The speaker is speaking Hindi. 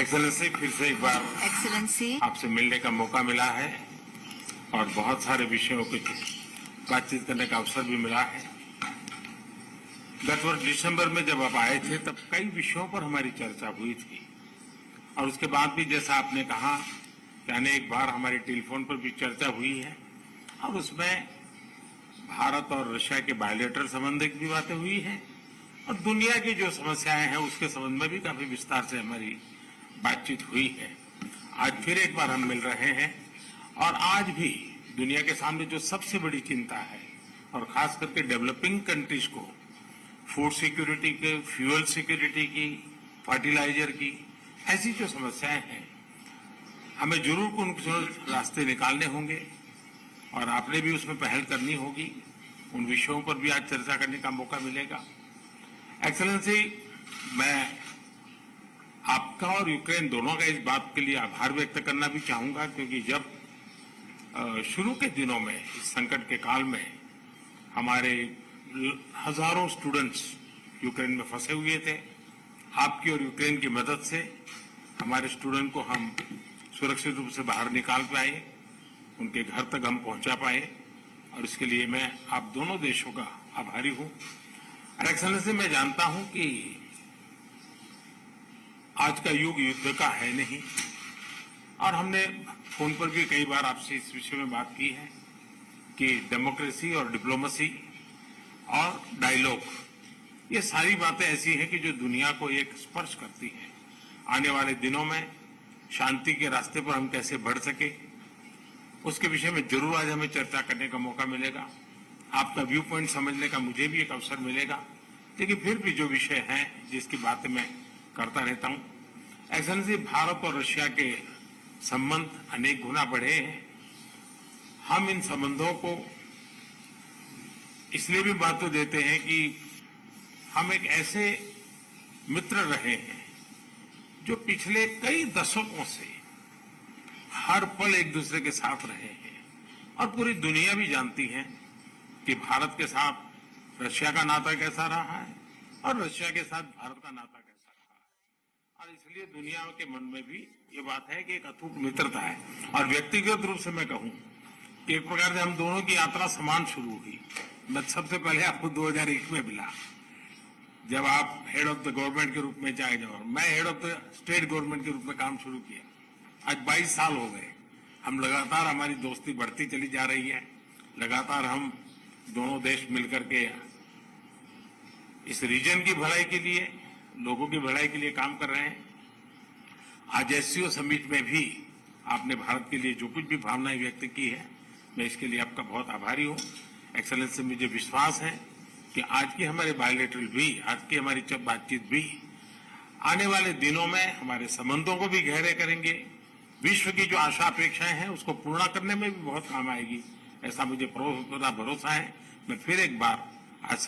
एक्सेलेंसी, फिर से एक बार एक्सेलेंसी, आपसे मिलने का मौका मिला है और बहुत सारे विषयों की बातचीत करने का अवसर भी मिला है। गत वर्ष दिसंबर में जब आप आए थे तब कई विषयों पर हमारी चर्चा हुई थी और उसके बाद भी जैसा आपने कहा कि अनेक बार हमारी टेलीफोन पर भी चर्चा हुई है और उसमें भारत और रशिया के बायलैटरल संबंध की भी बातें हुई हैं और दुनिया की जो समस्याएं हैं उसके संबंध में भी काफी विस्तार से हमारी बातचीत हुई है। आज फिर एक बार हम मिल रहे हैं और आज भी दुनिया के सामने जो सबसे बड़ी चिंता है और खास करके डेवलपिंग कंट्रीज को फूड सिक्योरिटी के, फ्यूल सिक्योरिटी की, फर्टिलाइजर की, ऐसी जो समस्याएं हैं हमें जरूर उनके रास्ते निकालने होंगे और आपने भी उसमें पहल करनी होगी। उन विषयों पर भी आज चर्चा करने का मौका मिलेगा। एक्सेलेंसी, मैं आपका और यूक्रेन दोनों का इस बात के लिए आभार व्यक्त करना भी चाहूंगा क्योंकि जब शुरू के दिनों में इस संकट के काल में हमारे हजारों स्टूडेंट्स यूक्रेन में फंसे हुए थे, आपकी और यूक्रेन की मदद से हमारे स्टूडेंट को हम सुरक्षित रूप से बाहर निकाल पाए, उनके घर तक हम पहुंचा पाए और इसके लिए मैं आप दोनों देशों का आभारी हूं। और एक्सेलेंसी, मैं जानता हूं कि आज का युग युद्ध का है नहीं और हमने फोन पर भी कई बार आपसे इस विषय में बात की है कि डेमोक्रेसी और डिप्लोमेसी और डायलॉग, ये सारी बातें ऐसी हैं कि जो दुनिया को एक स्पर्श करती है। आने वाले दिनों में शांति के रास्ते पर हम कैसे बढ़ सके उसके विषय में जरूर आज हमें चर्चा करने का मौका मिलेगा। आपका व्यू पॉइंट समझने का मुझे भी एक अवसर मिलेगा, लेकिन फिर भी जो विषय हैं जिसकी बातें मैं करता रहता हूं। एक्सेलेंसी, भारत और रशिया के संबंध अनेक गुना बढ़े हैं। हम इन संबंधों को इसलिए भी महत्व देते हैं कि हम एक ऐसे मित्र रहे हैं जो पिछले कई दशकों से हर पल एक दूसरे के साथ रहे हैं और पूरी दुनिया भी जानती है कि भारत के साथ रशिया का नाता कैसा रहा है और रशिया के साथ भारत का नाता कैसा रहा है। और इसलिए दुनिया के मन में भी ये बात है कि एक अटूट मित्रता है। और व्यक्तिगत रूप से मैं कहूं कि एक प्रकार से हम दोनों की यात्रा समान शुरू हुई। मैं सबसे पहले आपको 2001 में मिला जब आप हेड ऑफ द गवर्नमेंट के रूप में चाहे जाओ, मैं head of the state government के रूप में काम शुरू किया। आज 22 साल हो गए। हम लगातार, हमारी दोस्ती बढ़ती चली जा रही है। लगातार हम दोनों देश मिलकर के इस रीजन की भलाई के लिए, लोगों की भलाई के लिए काम कर रहे हैं। आज एससीओ समिट में भी आपने भारत के लिए जो कुछ भी भावनाएं व्यक्त की है, मैं इसके लिए आपका बहुत आभारी हूं। एक्सेलेंसी, मुझे विश्वास है कि आज की हमारे बायलैटरल भी, आज की हमारी बातचीत भी आने वाले दिनों में हमारे संबंधों को भी गहरे करेंगे। विश्व की जो आशा अपेक्षाएं हैं उसको पूर्ण करने में भी बहुत काम आएगी, ऐसा मुझे पूरा भरोसा है। मैं फिर एक बार आज